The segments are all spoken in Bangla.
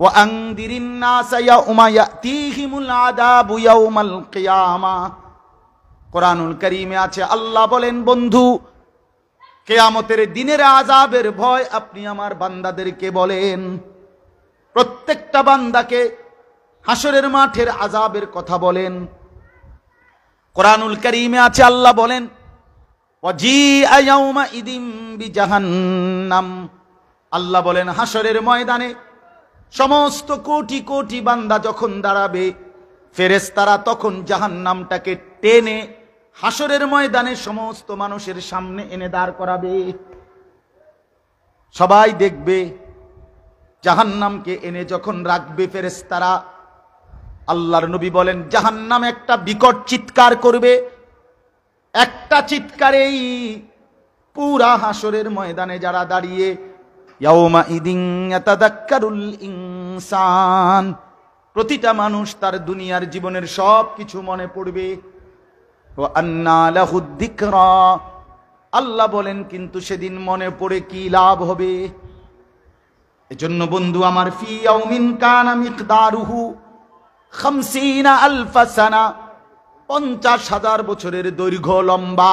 ওয়া আনদিরিন নাস ইয়াউমা ইয়াতিহিমুল আযাবু ইয়াউমাল কিয়ামাহ। কোরআনুল কারীমে আছে, আল্লাহ বলেন, বন্ধু কিয়ামতের দিনের আযাবের ভয় আপনি আমার বান্দাদেরকে বলেন। প্রত্যেকটা বান্দাকে হাসরের মাঠের আযাবের কথা বলেন। কোরআনুল কারীমে আছে, আল্লাহ বলেন, ওয়াজিআ ইয়াউমা ইদিম বিজাহান্নাম। আল্লাহ বলেন, হাসরের ময়দানে সমস্ত কোটি কোটি বান্দা যখন দাঁড়াবে, ফেরেশতারা তখন জাহান্নামটাকে টেনে হাসরের ময়দানে সমস্ত মানুষের সামনে এনে দাঁড় করাবে। সবাই দেখবে জাহান্নামকে এনে যখন রাখবে ফেরেশতারা, আল্লাহর নবী বলেন, জাহান্নাম একটা বিকট চিৎকার করবে। একটা চিৎকারেই পুরা হাসরের ময়দানে যারা দাঁড়িয়ে, ইয়াউমা ইদিন ইয়াতাযাক্কারুল ইনসান, প্রতিটা মানুষ তার দুনিয়ার জীবনের সব কিছু মনে পড়বে। ওয়া আন্না লাহুদ যিকরা, আল্লাহ বলেন, কিন্তু সেদিন মনে পড়ে কি লাভ হবে? এজন্য বন্ধু আমার, ফি ইয়াউমিন কানা মিকদারুহু 50,000 সানা, 50,000 বছরের দৈর্ঘ্য লম্বা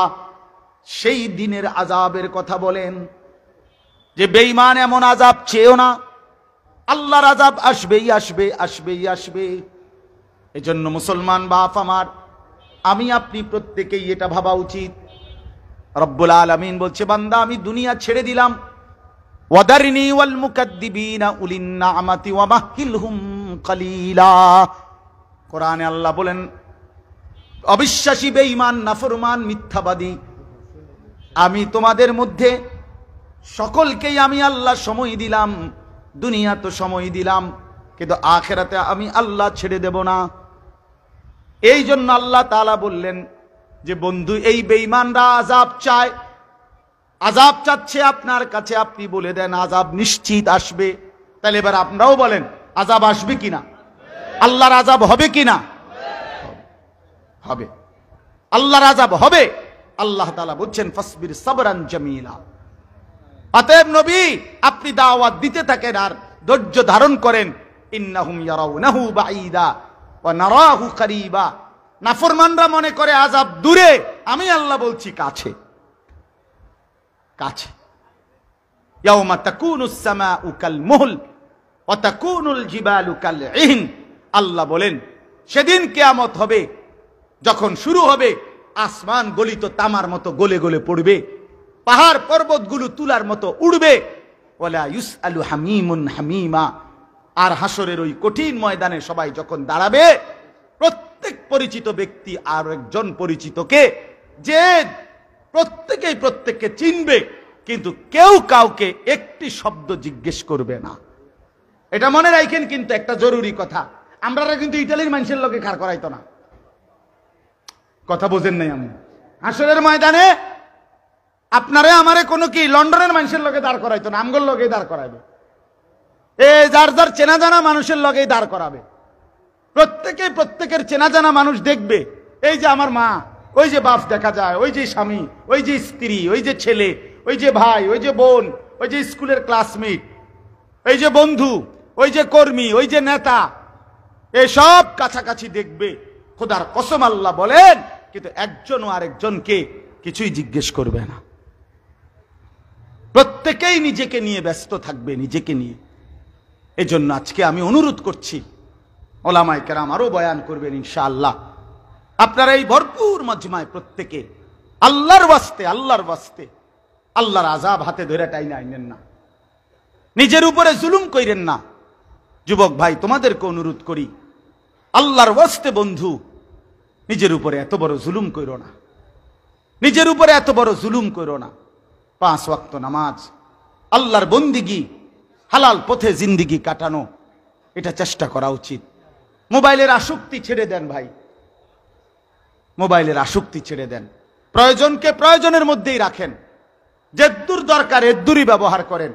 সেই দিনের আযাবের কথা বলেন। যে বেঈমান এমন আযাব চেয়েও না, আল্লাহর আযাব আসবেই আসবে, আসবেই আসবে। এজন্য মুসলমান বাপ আমার, আমি আপনি প্রত্যেকেই এটা ভাবা উচিত। রব্বুল আলামিন বলছে, বান্দা আমি দুনিয়া ছেড়ে দিলাম, ওয়াদারনি ওয়াল মুকাদ্দিবিনা উলিন নি'মাতি ওয়া মাহহিলহুম কালিলা। কোরআনে আল্লাহ বলেন, অবিশ্বাসী, বেঈমান, নাফরমান, মিথ্যাবাদী, আমি তোমাদের মধ্যে সকলকেই আমি আল্লাহ সময় দিলাম। দুনিয়া তো সময় দিলাম, কিন্তু আখিরাতে আমি আল্লাহ ছেড়ে দেব না। এই জন্য আল্লাহ তাআলা বললেন যে বন্ধু, এই বেঈমানরা আযাব চায়, আযাব চাচ্ছে আপনার কাছে, আপনি বলে দেন আযাব নিশ্চিত আসবে। তাহলে এবার আপনারাও বলেন, আযাব আসবে কিনা? আল্লাহর আযাব হবে কিনা? হবে। আল্লাহর আযাব হবে। আল্লাহ তাআলা বলছেন, ফাসবির সাবরান জামিলা। অতএব নবী, আপনি দাওয়াত দিতে থাকেন আর ধৈর্য ধারণ করেন। ইন্নাহুম ইয়ারাউনাহু বাঈদা ওয়া নারাহু করিবা। নাফরমানরা মনে করে আযাব দূরে, আমি আল্লাহ বলছি কাছে, কাছে। ইয়াউমা তাকুনুস সামাউ কাল মুহল ওয়া তাকুনুল জিবালু কাল ইহন। আল্লাহ বলেন, সেদিন কিয়ামত হবে, যখন শুরু হবে, আসমান গলিত তামার মতো গলে গলে পড়বে, পাহাড় পর্বতগুলো তুলার মতো উড়বে। ওয়ালা ইউসআলু হামিমুন হামিমা। আর হাসরের ওই কঠিন ময়দানে সবাই যখন দাঁড়াবে, প্রত্যেক পরিচিত ব্যক্তি আর একজন পরিচিতকে, যে প্রত্যেকেই প্রত্যেককে চিনবে, কিন্তু কেউ কাউকে একটি শব্দ জিজ্ঞেস করবে না। এটা মনে রাখেন, কিন্তু একটা জরুরি কথা, আমরা কিন্তু ইতালির মানুষের লোকে খাড় করাইতো না। কথা বোঝেন নাই? আমি হাসরের ময়দানে আপনারে আমারে কোনো কি লন্ডনের মানুষের লোকে দাঁড় করাইতো না, আমগোর লোকেই দাঁড় করাইবে। যার যার চেনা জানা মানুষের লগেই দাঁড় করাবে। প্রত্যেকেই প্রত্যেকের চেনা জানা মানুষ দেখবে। এই যে আমার মা, ওই যে বাপ দেখা যায়, ওই যে স্বামী, ওই যে স্ত্রী, ওই যে ছেলে, ওই যে ভাই, ওই যে বোন, ওই যে স্কুলের ক্লাসমেট, এই যে বন্ধু, ওই যে কর্মী, ওই যে নেতা, এসব কাছাকাছি দেখবে। খোদার কসম আল্লাহ বলেন, কিন্তু একজনও আরেকজনকে কিছুই জিজ্ঞেস করবে না। প্রত্যেকেই নিজেকে নিয়ে ব্যস্ত থাকবে, নিজেকে নিয়ে। এজন্য আজকে আমি অনুরোধ করছি, ওলামায়ে কেরাম আরো বয়ান করবেন ইনশাআল্লাহ। আপনারা এই ভরপুর মজমায় প্রত্যেকে আল্লাহর ওয়াস্তে, আল্লাহর ওয়াস্তে, আল্লাহর আযাব হাতে ধরে টাইনা আইনেন না, নিজের উপরে জুলুম কইরেন না। যুবক ভাই, তোমাদেরকে অনুরোধ করি, আল্লাহর ওয়াস্তে বন্ধু, নিজের উপরে এত বড় জুলুম কইরো না, নিজের উপরে এত বড় জুলুম কইরো না। 5 ওয়াক্ত নামাজ, আল্লাহর বন্দিগি, হালাল পথে জিন্দিগি কাটানো, এটা চেষ্টা করা উচিত। মোবাইলের আসক্তি ছেড়ে দেন ভাই, মোবাইলের আসক্তি ছেড়ে দেন। প্রয়োজনকে প্রয়োজনের মধ্যেই রাখেন, যেদূর দরকার এদূরই ব্যবহার করেন,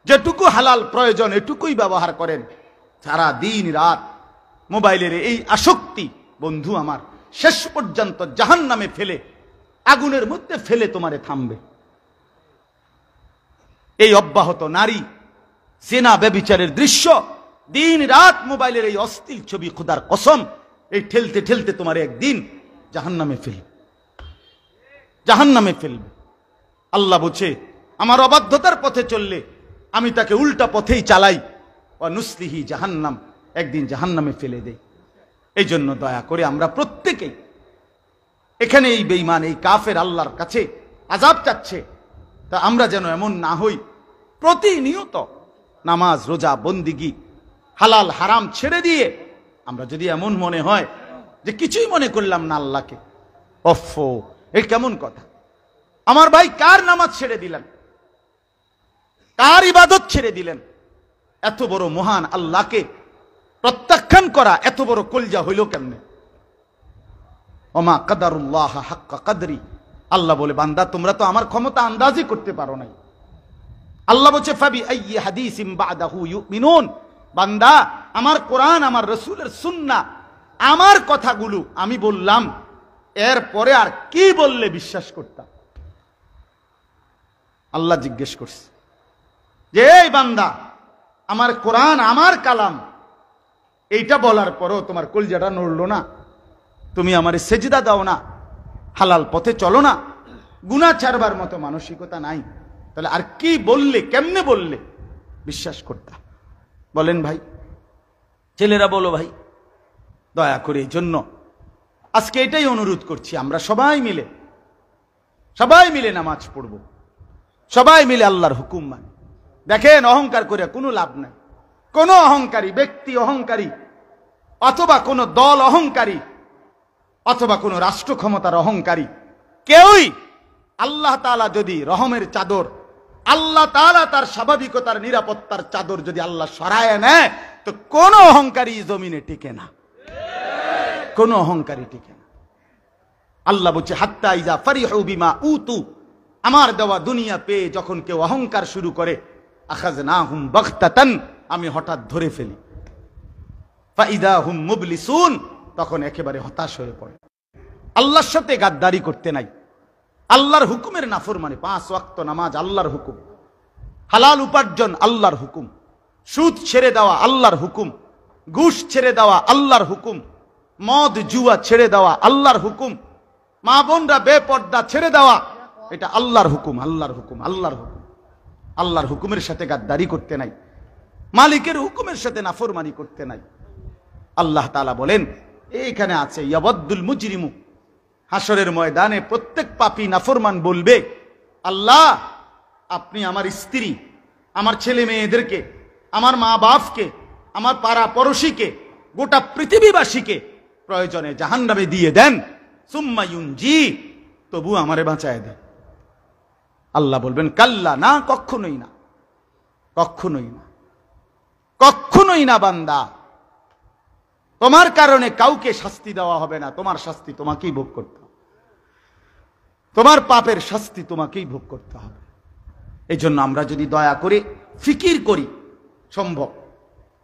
যেটুকু হালাল প্রয়োজন এটুকুই ব্যবহার করেন। সারা দিন রাত মোবাইলের এই আসক্তি বন্ধু আমার শেষ পর্যন্ত জাহান্নামে ফেলে, আগুনের মধ্যে ফেলে তোমারে থামবে। এই অব্যাহত নারী, জিনা, ব্যভিচারের দৃশ্য দিন রাত মোবাইলের এই অশ্লীল ছবি, খোদার কসম, এই ঠেলতে ঠেলতে তোমার একদিন জাহান্নামে ফেলবে, জাহান্নামে ফেলবে। আল্লাহ বলছে আমার অবাধ্যতার পথে চললে আমি তাকে উল্টা পথেই চালাই, ও নুসলিহি জাহান্নাম, একদিন জাহান্নামে ফেলে দেই। এই জন্য দয়া করে আমরা প্রত্যেকেই এখানে এই বেঈমান, এই কাফের আল্লাহর কাছে আযাব চাচ্ছে, তা আমরা যেন এমন না হই প্রতিনিয়ত নামাজ, রোজা, বন্দিগি, হালাল হারাম ছেড়ে দিয়ে আমরা যদি এমন মনে হয় যে কিছুই মনে করলাম না আল্লাহকে, ওফো, এই কেমন কথা। আমার ভাই, কার নামাজ ছেড়ে দিলেন, কার ইবাদত ছেড়ে দিলেন? এত বড় মহান আল্লাহকে প্রত্যাখ্যান করা এত বড় কলজা হইল কেমনে? ওমা কাদারুল্লাহ হাক্কা কাদরি। আল্লাহ বলে, বান্দা তোমরা তো আমার ক্ষমতা আন্দাজই করতে পারো নাই। আল্লাহ বলছে ফাবি আইয়ি হাদিসিম বাদাহু ইউমিনুন। বান্দা, আমার কোরআন, আমার রাসূলের সুন্নাহ, আমার কথাগুলো আমি বললাম, এর পরে আর কি বললে বিশ্বাস করতাম? আল্লাহ জিজ্ঞেস করছে যে এই বান্দা, আমার কোরআন, আমার কালাম, এইটা বলার পরও তোমার কলজাটা নড়লো না, তুমি আমারে সেজদা দাও না, হালাল পথে চলো না, গুনাহ ছাড়বার মতো মানসিকতা নাই, তাহলে আর কি বললে, কেমনে বললে বিশ্বাস করতা? বলেন ভাই, ছেলেরা বলো ভাই, দয়া করে। এই জন্য আজকে এটাই অনুরোধ করছি, আমরা সবাই মিলে নামাজ পড়ব, সবাই মিলে আল্লাহর হুকুম মানে। দেখেন, অহংকার করে কোনো লাভ নাই। কোন অহংকারী ব্যক্তি, অহংকারী অথবা কোন দল অহংকারী অথবা কোন রাষ্ট্র ক্ষমতার অহংকারী, কেউই আল্লাহ তাআলা যদি রহমের চাদর, আল্লাহ তাআলা তার স্বাভাবিকতার নিরাপত্তার চাদর যদি আল্লাহ সরায় নেয়, তো কোন অহংকারী জমিনে টিকে না, কোন অহংকারী টিকে না। আল্লাহ বলছে হাত্তা ইজা ফারিহু বিমা উতু, আমার দেওয়া দুনিয়া পেয়ে যখন কেউ অহংকার শুরু করে, আখাযনাহুম বাগতাতান, আমি হঠাৎ ধরে ফেলি, ফাইদা হুম মুবলিসুন, তখন একেবারে হতাশ হয়ে পড়ে। আল্লাহর সাথে গাদ্দারি করতে নাই, আল্লাহর হুকুমের নাফরমানি। 5 ওয়াক্ত নামাজ আল্লাহর হুকুম, হালাল উপার্জন আল্লাহর হুকুম, সুদ ছেড়ে দেওয়া আল্লাহর হুকুম, ঘুষ ছেড়ে দেওয়া আল্লাহর হুকুম, মদ জুয়া ছেড়ে দেওয়া আল্লাহর হুকুম, মা বোনরা বেপর্দা ছেড়ে দেওয়া, এটা আল্লাহর হুকুম, আল্লাহর হুকুম, আল্লাহর হুকুম। আল্লাহর হুকুমের সাথে গাদ্দারি করতে নাই, মালিকের হুকুমের সাথে নাফরমানি করতে নাই। আল্লাহ তাআলা বলেন, এইখানে আছে ইয়াবদ্দুল মুজরিমু, হাসরের ময়দানে প্রত্যেক পাপী নাফরমান বলবে, আল্লাহ আপনি আমার স্ত্রী, আমার ছেলে মেয়েদেরকে, আমার মা বাপকে, আমার পাড়া পড়শিকে, গোটা পৃথিবীবাসীকে প্রয়োজনে জাহান্নামে দিয়ে দেন, সুম্মা ইউনজি, তবু আমারে বাঁচায় দেন। আল্লাহ বলবেন কাল্লা, না, কখনোই না, কখনোই না, কখনোই না। বান্দা, তোমার কারণে কাউকে শাস্তি দেওয়া হবে না, তোমার শাস্তি তোমাকেই ভোগ করতে হবে, তোমার পাপের শাস্তি তোমাকেই ভোগ করতে হবে। এই জন্য আমরা যদি দয়া করে ফিকির করি, সম্ভব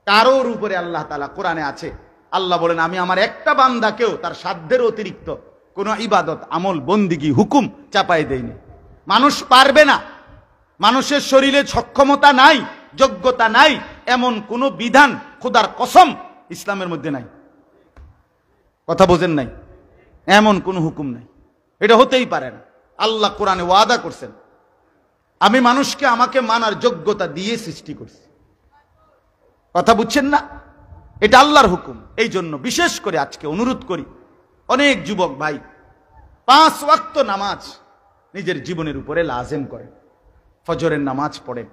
কারোর উপরে আল্লাহ তাআলা, কোরআনে আছে, আল্লাহ বলেন আমি আমার একটা বান্দাকেও তার সাধ্যের অতিরিক্ত কোন ইবাদত, আমল, বন্দিগি, হুকুম চাপাই দেয়নি। মানুষ পারবে না, মানুষের শরীরে সক্ষমতা নাই, যোগ্যতা নাই, এমন কোন বিধান খোদার কসম ইসলামের মধ্যে নাই। কথা বোঝেন নাই? এমন কোন হুকুম নাই, এটা হতেই পারে না। আল্লাহ কোরআনে ওয়াদা করছেন, আমি মানুষকে আমাকে মানার যোগ্যতা দিয়ে সৃষ্টি করছি। কথা বুঝছেন না? এটা আল্লাহর হুকুম। এই জন্য বিশেষ করে আজকে অনুরোধ করি, অনেক যুবক ভাই 5 ওয়াক্ত নামাজ নিজের জীবনের উপরে লাজেম করেন, ফজরের নামাজ পড়েন,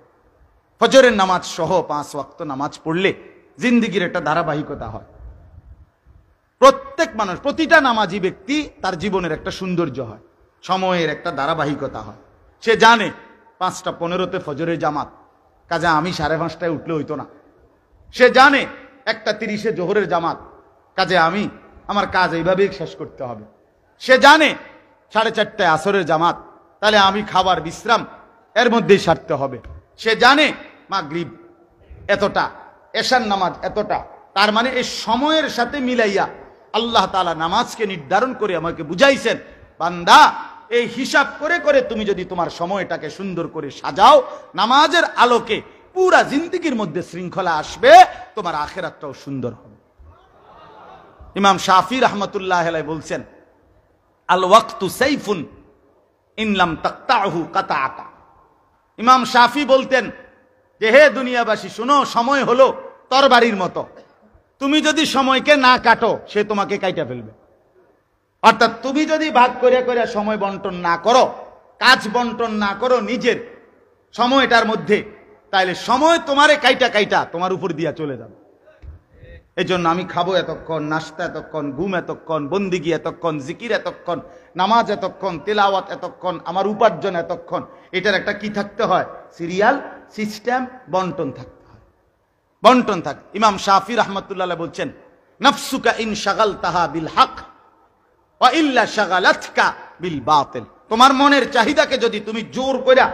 ফজরের নামাজ সহ 5 ওয়াক্ত নামাজ পড়লে জিন্দেগির একটা ধারাবাহিকতা হয়। প্রত্যেক মানুষ, প্রতিটা নামাজি ব্যক্তি তার জীবনের একটা সৌন্দর্য হয়, সময়ের একটা ধারাবাহিকতা হয়। সে জানে 5:15 ফজরের জামাত, কাজে আমি 5:30 উঠলে হইতো না। সে জানে 1:30 জোহরের জামাত, কাজে আমি আমার কাজ এইভাবেই শেষ করতে হবে। সে জানে 4:30 আসরের জামাত, তাহলে আমি খাবার বিশ্রাম এর মধ্যেই সারতে হবে। সে জানে মাগরিব এতটা, এশার নামাজ এতটা, তার মানে এই সময়ের সাথে মিলাইয়া আল্লাহ তাআলা নামাজকে নির্ধারণ করে আমাকে বুঝাইছেন, বান্দা এই হিসাব করে করে তুমি যদি তোমার সময়টাকে সুন্দর করে সাজাও, নামাজের আলোকে পুরা জিন্দেগির মধ্যে শৃঙ্খলা আসবে, তোমার আখিরাতটাও সুন্দর হবে। ইমাম শাফি রাহমাতুল্লাহ আলাইহি বলছেন, আল ওয়াক্তু সাইফুন ইন লাম তাকতাহু কাতাআকা। ইমাম শাফি বলতেন যে হে দুনিয়াবাসী শুনো, সময় হলো তরবারির মতো, তুমি যদি সময়কে না কাটো সে তোমাকে কাইটা ফেলবে। অর্থাৎ তুমি যদি ভাগ করে করে সময় বন্টন না করো, কাজ বন্টন না করো নিজের সময়টার মধ্যে, তাইলে সময় তোমারে কাইটা কাইটা তোমার উপর দিয়া চলে যাবে। এই জন্য আমি খাবো এতক্ষণ, নাস্তা এতক্ষণ, ঘুম এতক্ষণ, বন্দিগি এতক্ষণ, জিকির এতক্ষণ, নামাজ এতক্ষণ, তেলাওয়াত এতক্ষণ, আমার উপার্জন এতক্ষণ। এটার একটা কি থাকতে হয়? সিরিয়াল সিস্টেম, বন্টন থাকতে হয়, বন্টন থাক। ইমাম শাফি রাহমাতুল্লাহ আলাইহি বলছেন, নাফসুকা ইন শাগালতাহা বিল হক ওয়া ইল্লা শাগালাতকা বিল বাতিল। তোমার মনের চাহিদাকে যদি তুমি জোর কইরা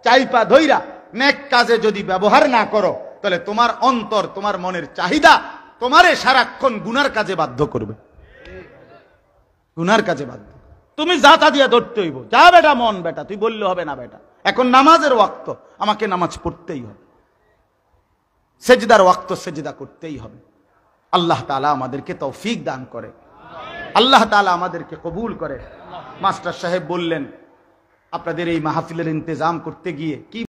চাইপা ধইরা নেক কাজে যদি ব্যবহার না করো, তাহলে তোমার অন্তর, তোমার মনের চাহিদা তোমারে সারাক্ষণ গুনার কাজে বাধ্য করবে, গুনার কাজে বাধ্য। তুমি জাতা দিয়া ধরতে হইব, যা বেটা মন বেটা, তুই বললে হবে না বেটা, এখন নামাজের ওয়াক্ত, আমাকে নামাজ পড়তেই হবে, সেজদার ওয়াক্ত সেজদা করতেই হবে। আল্লাহ তাআলা আমাদেরকে তৌফিক দান করে, আল্লাহ তাআলা আমাদেরকে কবুল করে। মাস্টার সাহেব বললেন, আপনাদের এই মাহফিলের ইন্তজাম করতে গিয়ে কি